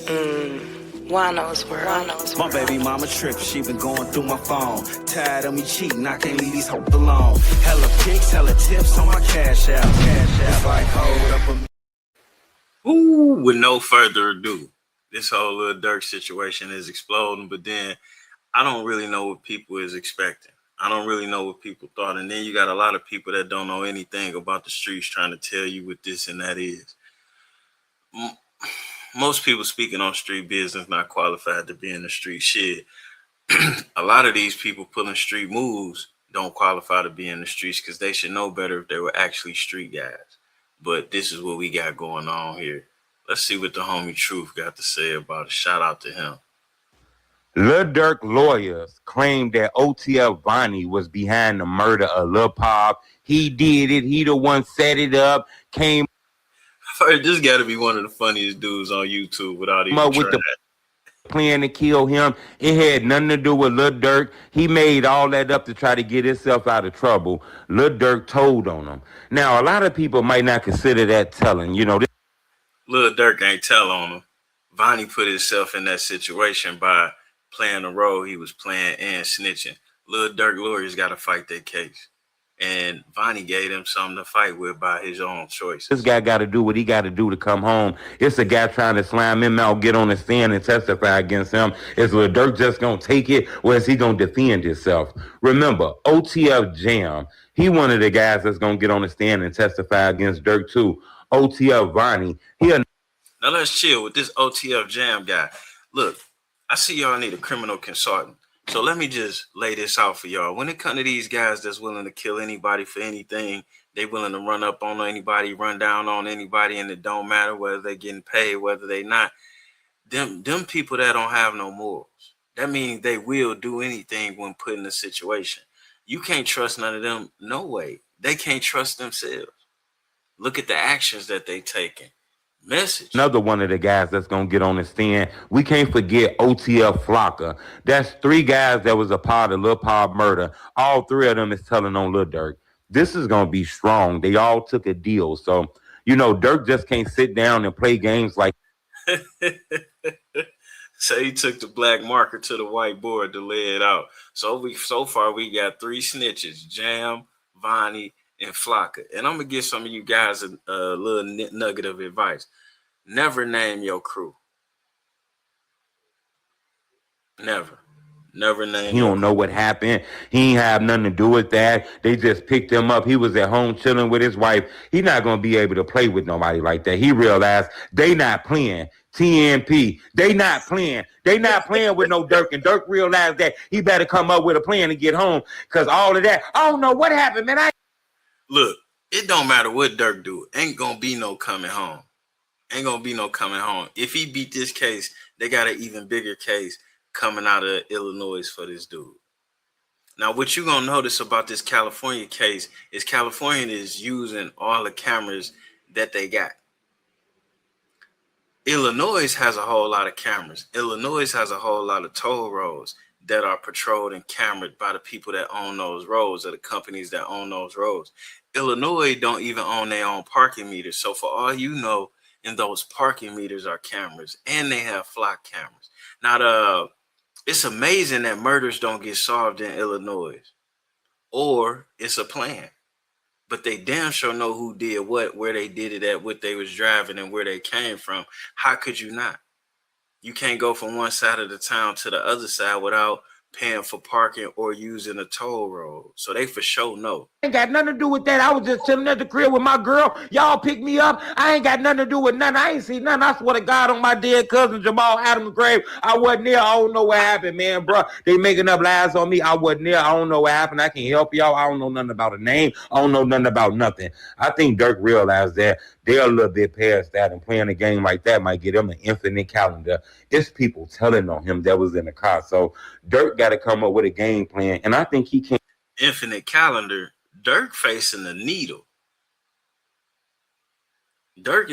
Juan-o's world. My baby mama trippin', she been going through my phone. Tired of me cheating, I can't leave these hoes alone. Hella pics, hella tips on my cash app. It's like, hold up a minute. Ooh, with no further ado, this whole Lil Dirk situation is exploding, but then I don't really know what people is expecting. I don't really know what people thought. And then you got a lot of people that don't know anything about the streets trying to tell you what this and that is. Most people speaking on street business not qualified to be in the street shit. A lot of these people pulling street moves don't qualify to be in the streets because they should know better if they were actually street guys. But this is what we got going on here. Let's see what the homie Truth got to say about it. Shout out to him. Lil Dirk lawyers claimed that OTF Vonnie was behind the murder of Lil Pop. He did it. He the one set it up. Came This got to be one of the funniest dudes on YouTube without even up with trying. the plan to kill him. It had nothing to do with Lil Dirk. He made all that up to try to get himself out of trouble. Lil Dirk told on him. Now, a lot of people might not consider that telling. You know, Lil Dirk ain't tell on him. Vonnie put himself in that situation by playing the role he was playing and snitching. Lil Dirk lawyers got to fight their case. And Vonnie gave him something to fight with by his own choice. this guy got to do what he got to do to come home. It's a guy trying to slam him out, get on the stand and testify against him. Is Lil Dirk just going to take it, or is he going to defend himself? Remember, OTF Jam, he one of the guys that's going to get on the stand and testify against Dirk too. OTF Vonnie, Now let's chill with this OTF Jam guy. Look, I see y'all need a criminal consultant. So let me just lay this out for y'all. When it comes to these guys that's willing to kill anybody for anything, they willing to run up on anybody, run down on anybody, and it don't matter whether they're getting paid, whether they not. Them people that don't have no morals. That means they will do anything when put in a situation. You can't trust none of them. No way. They can't trust themselves. Look at the actions that they taking. Message. another one of the guys that's going to get on the stand. We can't forget OTF Flocka. That's three guys that was a part of Lil Pop murder. All three of them is telling on Lil Dirk. This is going to be strong. They all took a deal. So, you know, Dirk just can't sit down and play games like So he took the black marker to the whiteboard to lay it out. So far we got three snitches: Jam, Vonnie, and Flocka. And I'm gonna give some of you guys a little nugget of advice. Never name your crew. Never name. he don't know what happened. He ain't have nothing to do with that. They just picked him up. He was at home chilling with his wife. He not going to be able to play with nobody like that. He realized they not playing. TNP. They not playing. They not playing with no Dirk. And Dirk realized that he better come up with a plan to get home. Because all of that, I don't know what happened, man. Look, it don't matter what Dirk do. Ain't gonna be no coming home. Ain't gonna be no coming home. If he beat this case, they got an even bigger case coming out of Illinois for this dude. Now, what you're gonna notice about this California case is California is using all the cameras that they got. Illinois has a whole lot of cameras. Illinois has a whole lot of toll roads that are patrolled and cameraed by the people that own those roads, or the companies that own those roads. Illinois don't even own their own parking meters. So for all you know, in those parking meters are cameras, and they have flock cameras. Now, it's amazing that murders don't get solved in Illinois, or it's a plan. But they damn sure know who did what, where they did it at, what they was driving, and where they came from. How could you not? You can't go from one side of the town to the other side without paying for parking or using a toll road. So they for sure know. Ain't got nothing to do with that. I was just chilling at the crib with my girl. Y'all picked me up. I ain't got nothing to do with nothing. I ain't seen nothing. I swear to God on my dead cousin Jamal Adams' grave, I wasn't there. I don't know what happened, man, bro. They making up lies on me. I wasn't there. I don't know what happened. I can't help y'all. I don't know nothing about a name. I don't know nothing about nothing. I think Dirk realized that they're a little bit past that, and playing a game like that might get him an infinite calendar. It's people telling on him that was in the car. So Dirk got to come up with a game plan, and I think he can. Infinite calendar. Dirk facing the needle. Dirk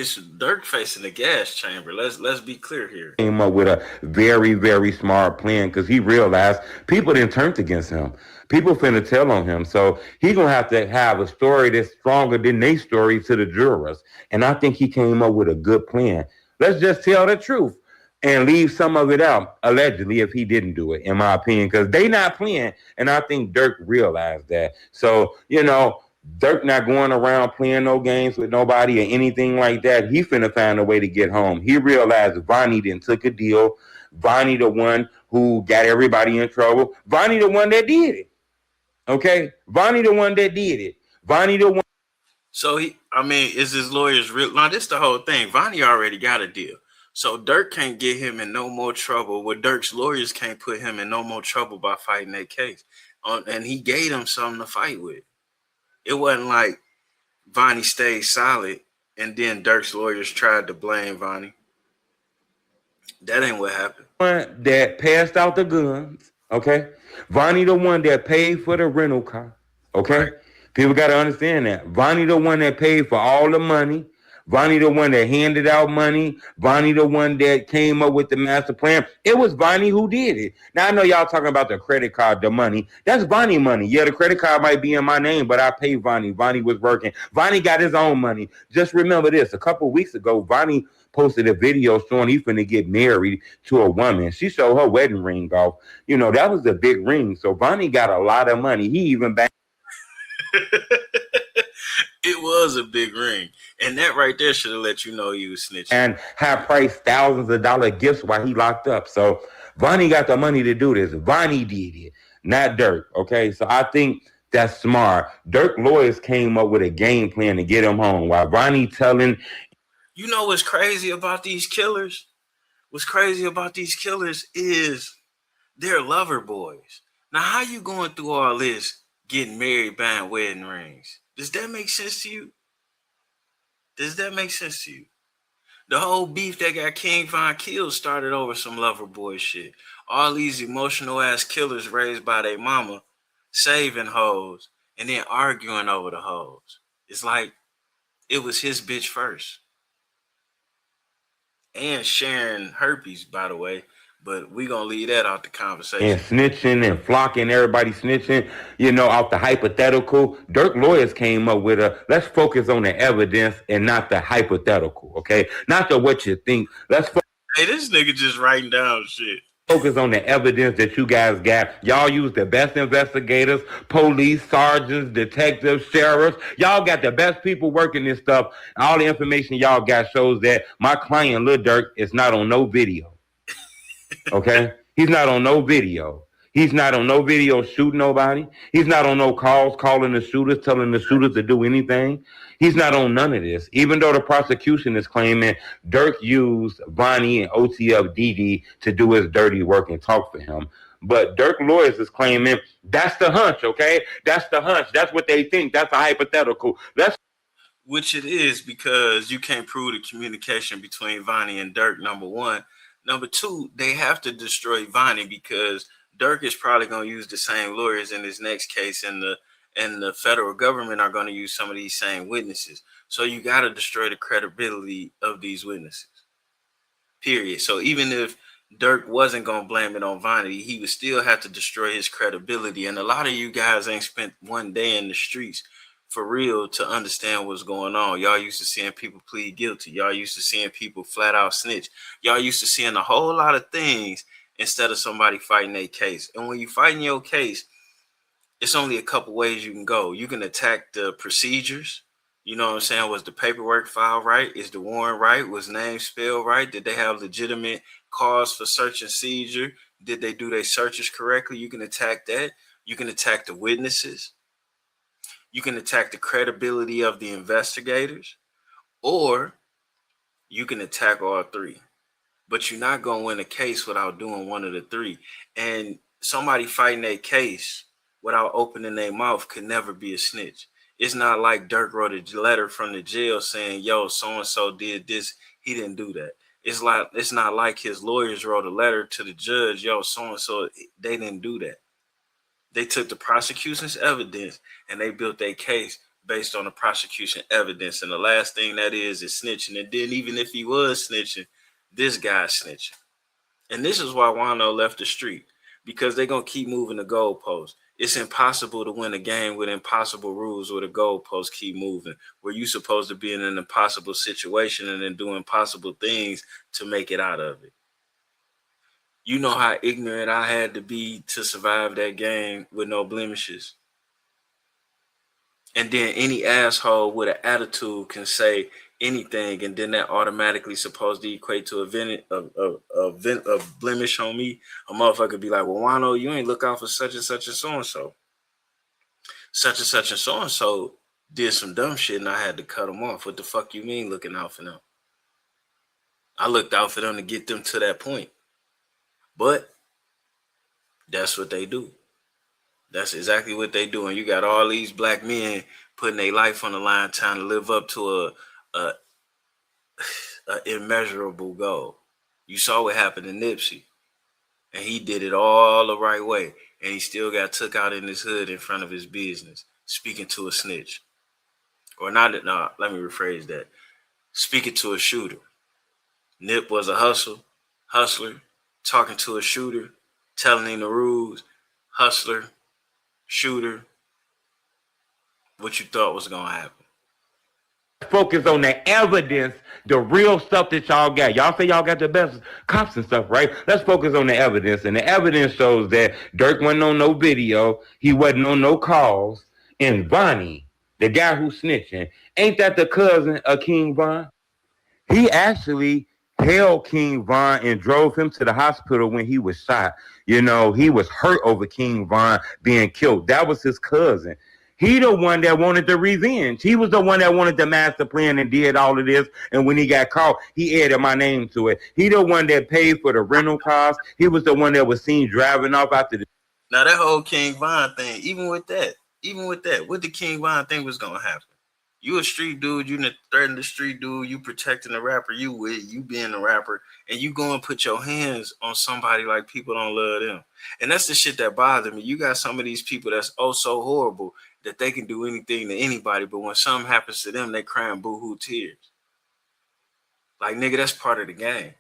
facing the gas chamber. Let's be clear here. Came up with a very, very smart plan because he realized people didn't turn against him. People finna tell on him. So he gonna have to have a story that's stronger than their story to the jurors. And I think he came up with a good plan. Let's just tell the truth. and leave some of it out, allegedly, if he didn't do it, in my opinion, because they not playing, and I think Dirk realized that. So, Dirk not going around playing no games with nobody or anything like that. He finna find a way to get home. He realized Vonnie then took a deal. Vonnie the one who got everybody in trouble. Vonnie the one that did it. Okay? Vonnie the one that did it. Vonnie the one. So is his lawyers real? Now, this the whole thing. Vonnie already got a deal. So Dirk can't get him in no more trouble. Well, Dirk's lawyers can't put him in no more trouble by fighting that case. And he gave them something to fight with. It wasn't like Vonnie stayed solid and then Dirk's lawyers tried to blame Vonnie. That ain't what happened. One that passed out the guns, okay? Vonnie the one that paid for the rental car, okay? Right. People got to understand that. Vonnie the one that paid for all the money. Vonnie the one that handed out money. Vonnie the one that came up with the master plan. It was Vonnie who did it. Now, I know y'all talking about the credit card, the money. That's Vonnie money. Yeah, the credit card might be in my name, but I paid Vonnie. Vonnie was working. Vonnie got his own money. Just remember this. A couple weeks ago, Vonnie posted a video showing he's finna get married to a woman. She showed her wedding ring off. That was a big ring. So Vonnie got a lot of money. He even back. It was a big ring. And that right there should have let you know he was snitching. And high-priced thousands of dollar gifts while he locked up. So Vonnie got the money to do this. Vonnie did it, not Dirk. Okay, so I think that's smart. Dirk lawyers came up with a game plan to get him home. While Vonnie telling, what's crazy about these killers? What's crazy about these killers is they're lover boys. Now, how you going through all this, getting married, buying wedding rings? Does that make sense to you? Does that make sense to you? The whole beef that got King Von killed started over some lover boy shit. All these emotional ass killers raised by their mama, saving hoes, and then arguing over the hoes. It's like it was his bitch first. And sharing herpes, by the way. But we gonna leave that out the conversation. And snitching and flocking, everybody snitching, off the hypothetical. Dirk lawyers came up with let's focus on the evidence and not the hypothetical, okay? Not the what you think. Hey, this nigga just writing down shit. Focus on the evidence that you guys got. Y'all use the best investigators, police, sergeants, detectives, sheriffs. Y'all got the best people working this stuff. All the information y'all got shows that my client, Lil Dirk, is not on no video. Okay? He's not on no video. He's not on no video shooting nobody. He's not on no calls calling the shooters, telling the shooters to do anything. He's not on none of this. Even though the prosecution is claiming Dirk used Vonnie and OTF to do his dirty work and talk for him. But Dirk lawyers is claiming that's the hunch, okay? That's the hunch. That's what they think. That's a hypothetical. Which it is, because you can't prove the communication between Vonnie and Dirk, number one. Number two, they have to destroy Vonnie because Dirk is probably going to use the same lawyers in his next case, and the federal government are going to use some of these same witnesses. So you got to destroy the credibility of these witnesses, period. So even if Dirk wasn't going to blame it on Vonnie, he would still have to destroy his credibility. And a lot of you guys ain't spent one day in the streets for real to understand what's going on. Y'all used to seeing people plead guilty. Y'all used to seeing people flat out snitch. Y'all used to seeing a whole lot of things instead of somebody fighting a case. And when you fighting your case, it's only a couple ways you can go. You can attack the procedures. You know what I'm saying? Was the paperwork filed right? Is the warrant right? Was name spelled right? Did they have legitimate cause for search and seizure? Did they do their searches correctly? You can attack that. You can attack the witnesses. You can attack the credibility of the investigators, or you can attack all three. But you're not going to win a case without doing one of the three. And somebody fighting a case without opening their mouth could never be a snitch. It's not like Dirk wrote a letter from the jail saying, yo, so-and-so did this. He didn't do that. It's not like his lawyers wrote a letter to the judge, yo, so-and-so, they didn't do that. They took the prosecution's evidence and they built their case based on the prosecution evidence. And the last thing that is snitching. And then even if he was snitching, this guy's snitching. And this is why Juan-o left the street, because they're going to keep moving the goalposts. It's impossible to win a game with impossible rules where the goalposts keep moving, where you're supposed to be in an impossible situation and then do impossible things to make it out of it. You know how ignorant I had to be to survive that game with no blemishes. And then any asshole with an attitude can say anything, and then that automatically supposed to equate to a blemish on me. A motherfucker be like, well, Juan-o, you ain't look out for such and such and so and so. Such and such and so and so did some dumb shit, and I had to cut them off. What the fuck you mean looking out for them? I looked out for them to get them to that point. But that's what they do. That's exactly what they do. And you got all these black men putting their life on the line trying to live up to a immeasurable goal. You saw what happened to Nipsey. And he did it all the right way. And he still got took out in his hood in front of his business, speaking to a snitch. Or not, no, let me rephrase that. Speaking to a shooter. Nip was a hustler, talking to a shooter, telling him the rules, hustler, shooter. What you thought was going to happen? Focus on the evidence, the real stuff that y'all got. Y'all say y'all got the best cops and stuff, right? Let's focus on the evidence. And the evidence shows that Dirk wasn't on no video. He wasn't on no calls. And Vonnie, the guy who's snitching, ain't that the cousin of King Von? He actually held King Von and drove him to the hospital when he was shot. You know, he was hurt over King Von being killed. That was his cousin. He the one that wanted the revenge. He was the one that wanted the master plan and did all of this. And when he got caught, he added my name to it. He the one that paid for the rental cars. He was the one that was seen driving off after the... Now that whole King Von thing, even with that, what the King Von thing was going to happen? You a street dude, you threatening the street dude, you protecting the rapper you with, you being the rapper, and you go and put your hands on somebody like people don't love them. And that's the shit that bothered me. You got some of these people that's oh so horrible that they can do anything to anybody, but when something happens to them, they crying boo-hoo tears. Like, nigga, that's part of the game.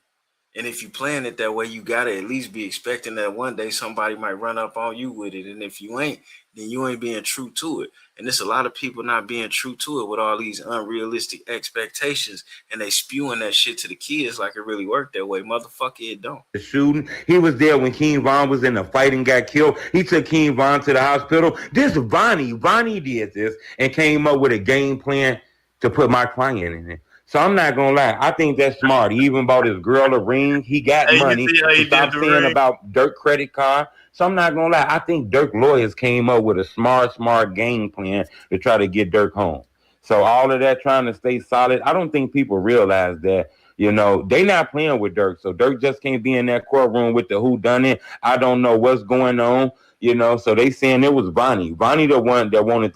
And if you playing it that way, you gotta at least be expecting that one day somebody might run up on you with it. And if you ain't, then you ain't being true to it. And there's a lot of people not being true to it with all these unrealistic expectations, and they spewing that shit to the kids like it really worked that way. Motherfucker, it don't. The shooting, he was there when King Von was in the fight and got killed. He took King Von to the hospital. This Vonnie did this and came up with a game plan to put my client in it. So I'm not gonna lie. I think that's smart. He even bought his girl a ring. He got money. Stop saying about Dirk credit card. So I'm not gonna lie. I think Dirk lawyers came up with a smart game plan to try to get Dirk home. So all of that trying to stay solid. I don't think people realize that. You know, they not playing with Dirk. So Dirk just can't be in that courtroom with the whodunit. I don't know what's going on. You know, so they saying it was Vonnie the one that wanted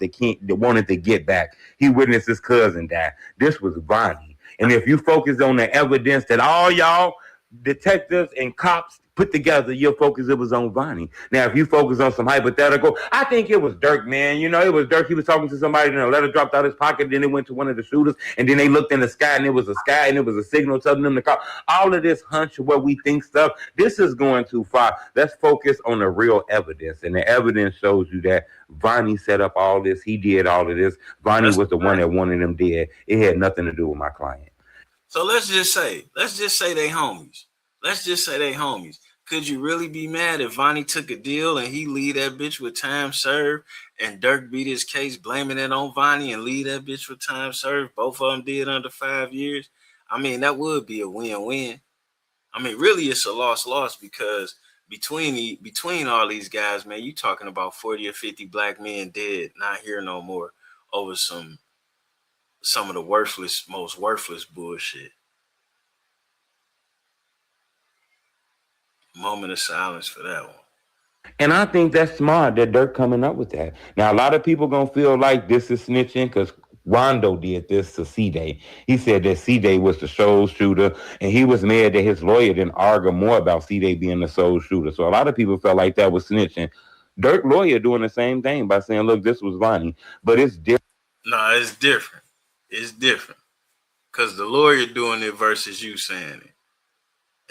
to get back. He witnessed his cousin die. This was Vonnie. And if you focus on the evidence that all y'all detectives and cops put together, your focus, it was on Vonnie. Now, if you focus on some hypothetical, I think it was Dirk, man. You know, it was Dirk. He was talking to somebody, and a letter dropped out his pocket. Then it went to one of the shooters, and then they looked in the sky, and it was a sky, and it was a signal telling them to call. All of this hunch, what we think stuff, this is going too far. Let's focus on the real evidence, and the evidence shows you that Vonnie set up all this. He did all of this. Vonnie was the one that wanted him dead. It had nothing to do with my client. So let's just say they homies. Could you really be mad if Vonnie took a deal and he leave that bitch with time served, and Dirk beat his case blaming it on Vonnie and leave that bitch with time served? Both of them did under 5 years. I mean, that would be a win-win. I mean, really, it's a loss because between all these guys, man, you talking about 40 or 50 black men dead, not here no more, over some of the most worthless bullshit. Moment of silence for that one. And I think that's smart that Dirk coming up with that. Now, a lot of people going to feel like this is snitching because Rondo did this to C-Day. He said that C-Day was the sole shooter, and he was mad that his lawyer didn't argue more about C-Day being the sole shooter. So a lot of people felt like that was snitching. Dirk lawyer doing the same thing by saying, look, this was Vonnie. But it's different. No, it's different. It's different. Because the lawyer doing it versus you saying it.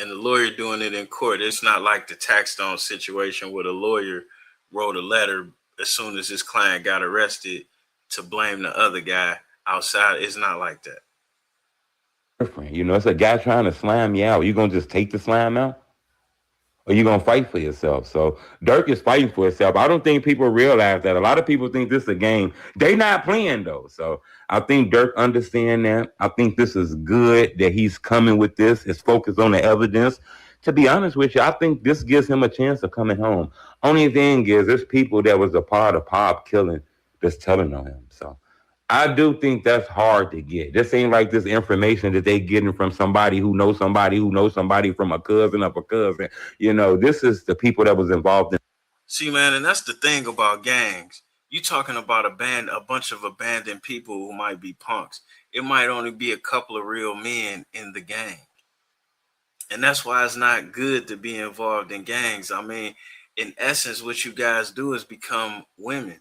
And the lawyer doing it in court. It's not like the Taxstone situation where the lawyer wrote a letter as soon as his client got arrested to blame the other guy outside. It's not like that. Different. You know, it's a guy trying to slam you out. You going to just take the slam out? or you gonna fight for yourself. So Dirk is fighting for himself. I don't think people realize that. A lot of people think this is a game. They not playing though. So I think Dirk understand that. I think this is good that he's coming with this. It's focused on the evidence. To be honest with you, I think this gives him a chance of coming home. Only thing is, there's people that was a part of Pop killing that's telling on him. So I do think that's hard to get. This ain't like this information that they getting from somebody who knows somebody who knows somebody from a cousin of a cousin. This is the people that was involved in. See, man, and that's the thing about gangs. You talking about a bunch of abandoned people who might be punks. It might only be a couple of real men in the gang. And that's why it's not good to be involved in gangs. I mean, in essence, what you guys do is become women.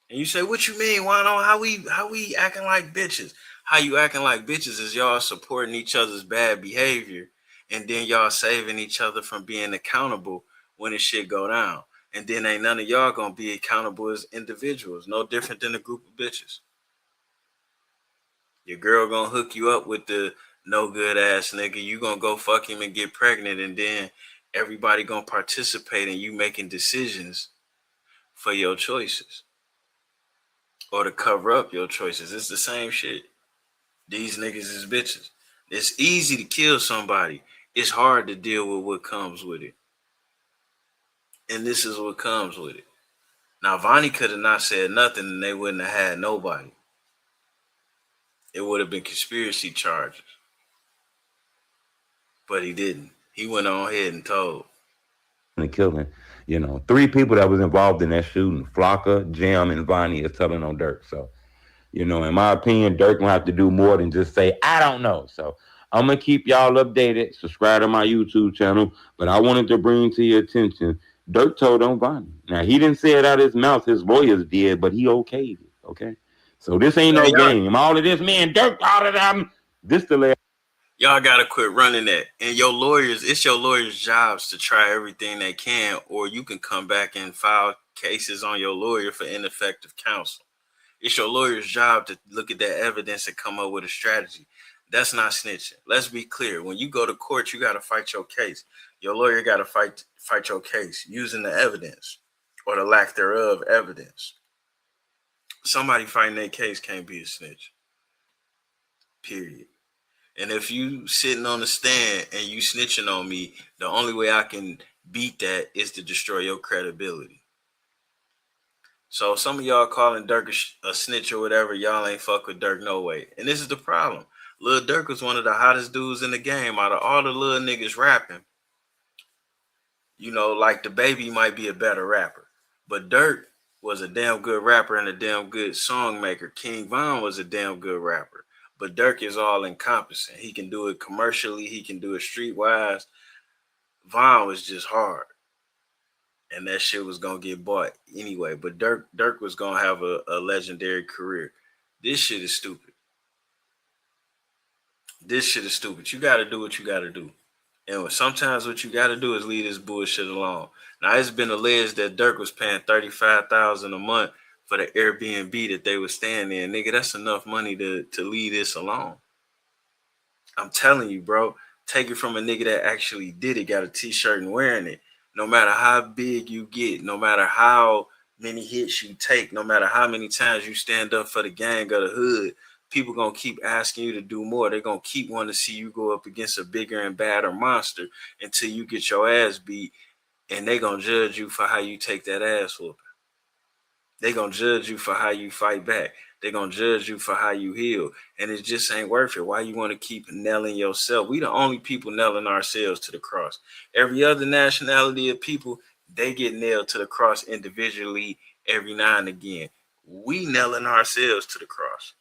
And you say, what you mean? Juan-o? How we acting like bitches? How you acting like bitches is y'all supporting each other's bad behavior, and then y'all saving each other from being accountable when the shit go down. And then ain't none of y'all gonna be accountable as individuals, no different than a group of bitches. Your girl gonna hook you up with the no good ass nigga. You gonna go fuck him and get pregnant, and then everybody gonna participate in you making decisions for your choices or to cover up your choices. It's the same shit. These niggas is bitches. It's easy to kill somebody. It's hard to deal with what comes with it. And this is what comes with it. Now, Vonnie could have not said nothing and they wouldn't have had nobody. It would have been conspiracy charges. But he didn't. He went on ahead and told. The killing. 3 people that was involved in that shooting. Flocka, Jam, and Vonnie is telling on Dirk. So, in my opinion, Dirk gonna have to do more than just say, I don't know. So I'm gonna keep y'all updated. Subscribe to my YouTube channel. But I wanted to bring to your attention, Dirk told on Vonnie. Now he didn't say it out of his mouth, his lawyers did, but he okayed it. Okay. So this ain't no game. All of this, man, Dirk, all of them. This the last. Y'all gotta quit running that. And your lawyers, it's your lawyers' jobs to try everything they can, or you can come back and file cases on your lawyer for ineffective counsel. It's your lawyer's job to look at that evidence and come up with a strategy. That's not snitching. Let's be clear. When you go to court, you gotta fight your case. Your lawyer gotta fight your case using the evidence or the lack thereof evidence. Somebody fighting their case can't be a snitch. Period. And if you sitting on the stand and you snitching on me, the only way I can beat that is to destroy your credibility. So some of y'all calling Dirk a snitch or whatever, y'all ain't fuck with Dirk no way. And this is the problem. Lil Dirk was one of the hottest dudes in the game. Out of all the little niggas rapping, like the Baby might be a better rapper. But Dirk was a damn good rapper and a damn good song maker. King Von was a damn good rapper. But Dirk is all encompassing. He can do it commercially. He can do it streetwise. Von was just hard. And that shit was going to get bought anyway. But Dirk was going to have a legendary career. This shit is stupid. This shit is stupid. You got to do what you got to do. And sometimes what you got to do is leave this bullshit alone. Now, it's been alleged that Dirk was paying $35,000 a month for the Airbnb that they were staying in. Nigga, that's enough money to leave this alone. I'm telling you, bro. Take it from a nigga that actually did it, got a t-shirt and wearing it. No matter how big you get, no matter how many hits you take, no matter how many times you stand up for the gang or the hood, people going to keep asking you to do more. They're going to keep wanting to see you go up against a bigger and badder monster until you get your ass beat, and they going to judge you for how you take that ass whooping. They going to judge you for how you fight back. They going to judge you for how you heal. And it just ain't worth it. Why you want to keep nailing yourself? We the only people nailing ourselves to the cross. Every other nationality of people, they get nailed to the cross individually every now and again. We nailing ourselves to the cross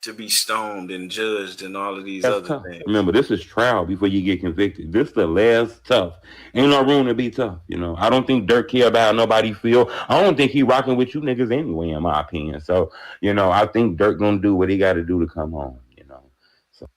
to be stoned and judged and all of these other things. Remember, this is trial before you get convicted. This is the last tough. Ain't no room to be tough. I don't think Dirk care about how nobody feel. I don't think he rocking with you niggas anyway, in my opinion. So, I think Dirk gonna do what he got to do to come home. So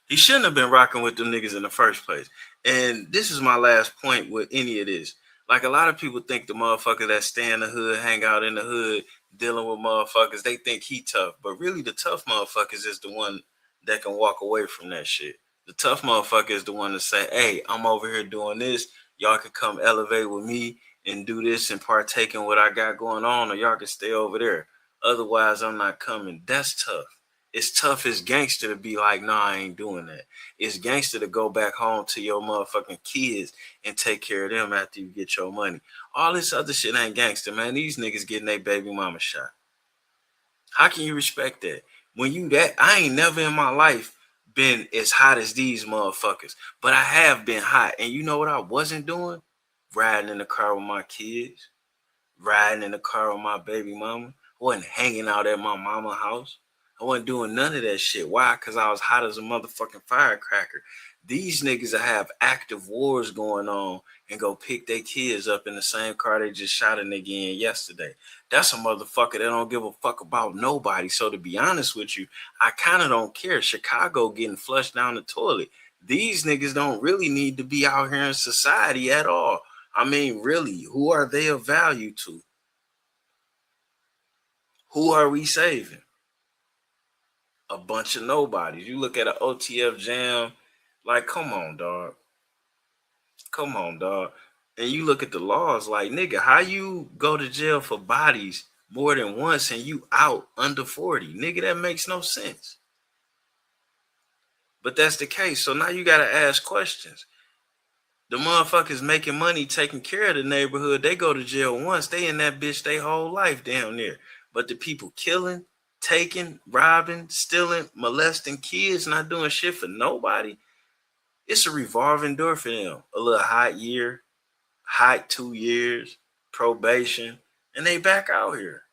he shouldn't have been rocking with them niggas in the first place. And this is my last point with any of this. Like, a lot of people think the motherfucker that stay in the hood, hang out in the hood, dealing with motherfuckers, they think he tough. But really, the tough motherfuckers is the one that can walk away from that shit. The tough motherfucker is the one to say, hey, I'm over here doing this. Y'all can come elevate with me and do this and partake in what I got going on, or y'all can stay over there. Otherwise, I'm not coming. That's tough. It's tough as gangster to be like, nah, I ain't doing that. It's gangster to go back home to your motherfucking kids and take care of them after you get your money. All this other shit ain't gangster, man. These niggas getting their baby mama shot. How can you respect that? When you that, I ain't never in my life been as hot as these motherfuckers, but I have been hot. And you know what I wasn't doing? Riding in the car with my kids, riding in the car with my baby mama. I wasn't hanging out at my mama's house. I wasn't doing none of that shit. Why? Because I was hot as a motherfucking firecracker. These niggas that have active wars going on and go pick their kids up in the same car they just shot a nigga in yesterday. That's a motherfucker that don't give a fuck about nobody. So to be honest with you, I kind of don't care. Chicago getting flushed down the toilet. These niggas don't really need to be out here in society at all. I mean, really, who are they of value to? Who are we saving? A bunch of nobodies. You look at an OTF jam, like, come on, dog. Come on, dog. And you look at the laws, like, nigga, how you go to jail for bodies more than once and you out under 40? Nigga, that makes no sense. But that's the case. So now you got to ask questions. The motherfuckers making money taking care of the neighborhood, they go to jail once. They in that bitch their whole life down there. But the people killing, taking, robbing, stealing, molesting kids, not doing shit for nobody, it's a revolving door for them. A little hot year, hot 2 years, probation, and they back out here.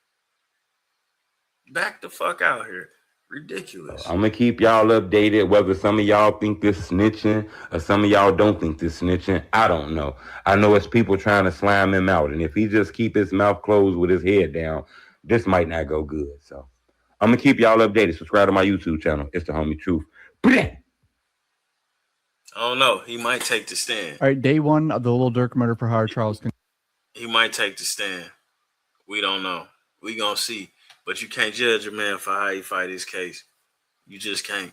Back the fuck out here. Ridiculous. I'm gonna keep y'all updated, whether some of y'all think this snitching or some of y'all don't think this snitching. I don't know. I know it's people trying to slime him out, and if he just keep his mouth closed with his head down, this might not go good. So I'm gonna keep y'all updated. Subscribe to my YouTube channel. It's the Homie Truth. I don't know. He might take the stand. All right, day one of the Lil Dirk murder for hire trials. He might take the stand. We don't know. We gonna see. But you can't judge a man for how he fight his case. You just can't.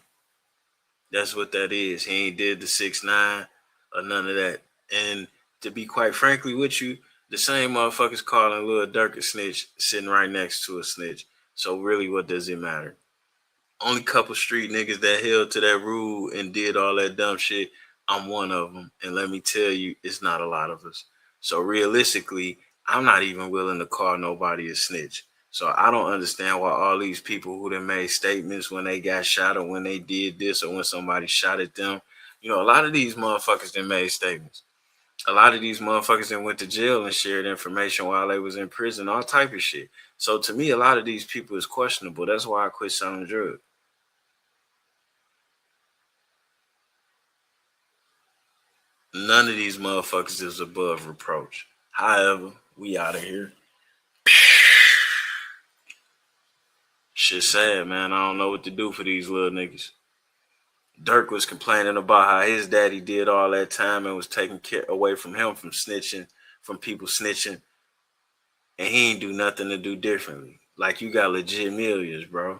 That's what that is. He ain't did the 6ix9ine or none of that. And to be quite frankly with you, the same motherfuckers calling Lil Dirk a snitch sitting right next to a snitch. So really, what does it matter? Only couple street niggas that held to that rule and did all that dumb shit. I'm one of them. And let me tell you, it's not a lot of us. So realistically, I'm not even willing to call nobody a snitch. So I don't understand why all these people who done made statements when they got shot or when they did this or when somebody shot at them, you know, a lot of these motherfuckers done made statements. A lot of these motherfuckers done went to jail and shared information while they was in prison, all type of shit. So to me, a lot of these people is questionable. That's why I quit selling drugs. None of these motherfuckers is above reproach. However, we out of here. Shit sad, man. I don't know what to do for these little niggas. Dirk was complaining about how his daddy did all that time and was taking care away from him from snitching, from people snitching. And he ain't do nothing to do differently. Like, you got legit millions, bro.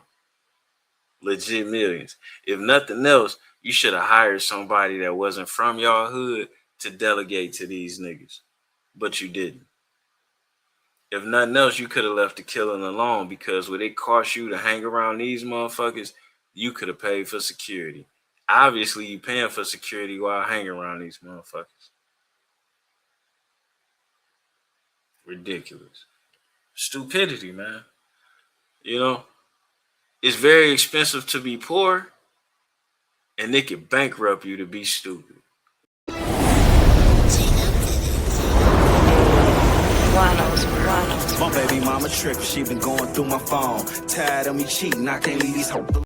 Legit millions. If nothing else, you should have hired somebody that wasn't from y'all hood to delegate to these niggas. But you didn't. If nothing else, you could have left the killing alone, because what it cost you to hang around these motherfuckers, you could have paid for security. Obviously, you paying for security while hanging around these motherfuckers. Ridiculous. Stupidity, man. You know, it's very expensive to be poor, and it can bankrupt you to be stupid. My baby mama tripping, she been going through my phone. Tired of me cheating, I can't leave these hoes alone.